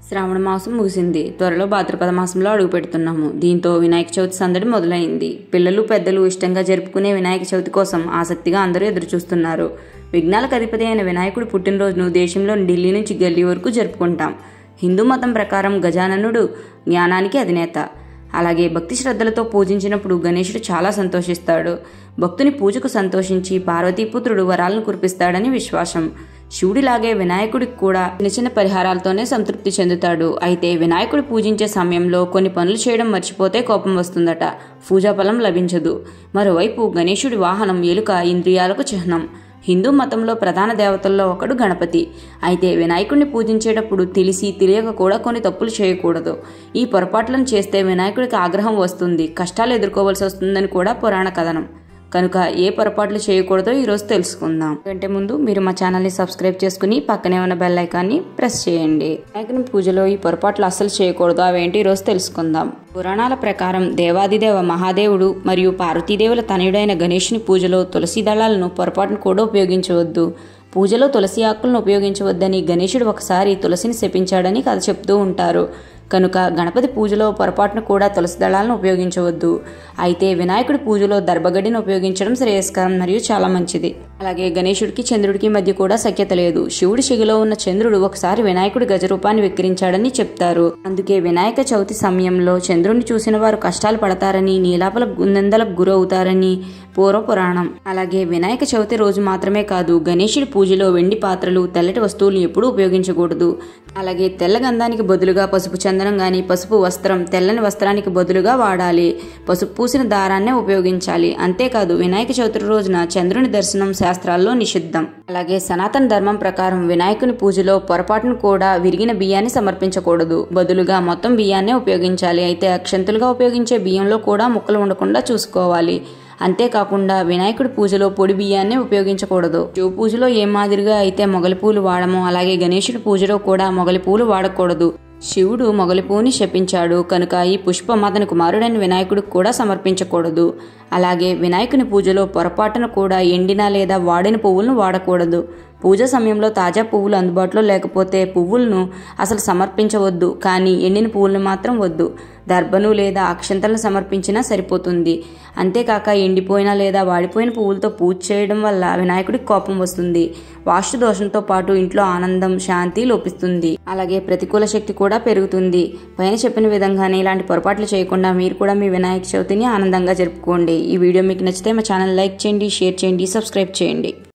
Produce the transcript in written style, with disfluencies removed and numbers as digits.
శ్రావణ మాసం ముగిసింది. త్వరలో భాద్రపద మాసంలో అడుగు పెడుతున్నాము. దీంతో వినాయక చవితి సందడి మొదలైంది. పిల్లలు పెద్దలు ఇష్టంగా జరుపుకునే వినాయక చవితి కోసం ఆసక్తిగా అందరూ ఎదురుచూస్తున్నారు. విఘ్నాలకు అధిపతి అయిన వినాయకుడి పుట్టినరోజును దేశంలోని ఢిల్లీ నుంచి గల్లీ వరకు జరుపుకుంటాం. హిందూ మతం ప్రకారం గజాననుడు జ్ఞానానికి అధినేత. అలాగే భక్తి శ్రద్ధలతో పూజించినప్పుడు గణేశుడు చాలా సంతోషిస్తాడు. భక్తుని పూజకు సంతోషించి పార్వతీపుత్రుడు వరాలను కురిపిస్తాడని విశ్వాసం. శివుడిలాగే వినాయకుడికి కూడా చిన్న చిన్న పరిహారాలతోనే సంతృప్తి చెందుతాడు. అయితే వినాయకుడి పూజించే సమయంలో కొన్ని పనులు చేయడం మర్చిపోతే కోపం వస్తుందట. పూజాఫలం లభించదు. మరోవైపు గణేశుడి వాహనం ఎలుక ఇంద్రియాలకు చిహ్నం. హిందూ మతంలో ప్రధాన దేవతల్లో ఒకడు గణపతి. అయితే వినాయకుడిని పూజించేటప్పుడు తెలిసి తెలియక కూడా కొన్ని తప్పులు చేయకూడదు. ఈ పొరపాట్లను చేస్తే వినాయకుడికి ఆగ్రహం వస్తుంది, కష్టాలు ఎదుర్కోవాల్సి వస్తుందని కూడా పురాణ కథనం. కనుక ఏ పొరపాట్లు చేయకూడదో ఈరోజు తెలుసుకుందాం. కంటే ముందు మీరు మా ఛానల్ని సబ్స్క్రైబ్ చేసుకుని పక్కనే ఉన్న బెల్ ఐకాన్ని ప్రెస్ చేయండి. వినాయకుని పూజలో ఈ పొరపాట్లు అస్సలు చేయకూడదు. అవేంటి ఈరోజు తెలుసుకుందాం. పురాణాల ప్రకారం దేవాదిదేవ మహాదేవుడు మరియు పార్వతీదేవుల తనయుడైన గణేశుని పూజలో తులసి దళాలను పొరపాటును కూడా ఉపయోగించవద్దు. పూజలో తులసి ఆకులను ఉపయోగించవద్దని గణేశుడు ఒకసారి తులసిని శపించాడని కథ చెప్తూ ఉంటారు. కనుక గణపతి పూజలో పొరపాటును కూడా తులసి దళాలను ఉపయోగించవద్దు. అయితే వినాయకుడి పూజలో దర్భగడ్డిని ఉపయోగించడం శ్రేయస్కరం మరియు చాలా మంచిది. అలాగే గణేశుడికి చంద్రుడికి మధ్య కూడా సఖ్యత లేదు. శివుడి శిగిలో ఉన్న చంద్రుడు ఒకసారి వినాయకుడి గజరూపాన్ని విక్రించాడని చెప్తారు. అందుకే వినాయక చవితి సమయంలో చంద్రుడిని చూసిన వారు కష్టాలు పడతారని, నీలాపల నిందలకు గురవుతారని పూర్వ పురాణం. అలాగే వినాయక చవితి రోజు మాత్రమే కాదు, గణేశుడి పూజలో వెండి పాత్రలు, తెల్లటి వస్తువులు ఎప్పుడూ ఉపయోగించకూడదు. అలాగే తెల్ల గంధానికి బదులుగా పసుపు చందనం గాని, పసుపు వస్త్రం తెల్లని వస్త్రానికి బదులుగా వాడాలి. పసుపు పూసిన దారాన్నే ఉపయోగించాలి. అంతేకాదు వినాయక చవితి రోజున చంద్రుని దర్శనం శాస్త్రాల్లో నిషిద్ధం. అలాగే సనాతన ధర్మం ప్రకారం వినాయకుని పూజలో పొరపాటును కూడా విరిగిన బియ్యాన్ని సమర్పించకూడదు. బదులుగా మొత్తం బియ్యాన్నే ఉపయోగించాలి. అయితే అక్షంతులుగా ఉపయోగించే బియ్యంలో కూడా ముక్కలు ఉండకుండా చూసుకోవాలి. అంతేకాకుండా వినాయకుడి పూజలో పొడి బియ్యాన్ని ఉపయోగించకూడదు. శివ పూజలో ఏ మాదిరిగా అయితే మొగలి పూలు వాడమో అలాగే గణేశుడి పూజలో కూడా మొగలి పూలు వాడకూడదు. శివుడు మొగలి పువ్వుని శపించాడు కనుక ఈ పుష్పం అతని కుమారుడైన వినాయకుడికి కూడా సమర్పించకూడదు. అలాగే వినాయకుని పూజలో పొరపాటున కూడా ఎండిన లేదా వాడిన పువ్వులను వాడకూడదు. పూజ సమయంలో తాజా పువ్వులు అందుబాటులో లేకపోతే పువ్వులను అసలు సమర్పించవద్దు. కానీ ఎండిన పువ్వులను మాత్రం వద్దు. దర్భను లేదా అక్షంతలను సమర్పించినా సరిపోతుంది. అంతేకాక ఎండిపోయిన లేదా వాడిపోయిన పువ్వులతో పూజ చేయడం వల్ల వినాయకుడికి కోపం వస్తుంది. వాస్తు దోషంతో పాటు ఇంట్లో ఆనందం, శాంతి లోపిస్తుంది. అలాగే ప్రతికూల శక్తి కూడా పెరుగుతుంది. పైన చెప్పిన విధంగానే ఇలాంటి పొరపాట్లు చేయకుండా మీరు కూడా మీ వినాయక చవితిని ఆనందంగా జరుపుకోండి. ఈ వీడియో మీకు నచ్చితే మా ఛానల్ లైక్ చేయండి, షేర్ చేయండి, సబ్స్క్రైబ్ చేయండి.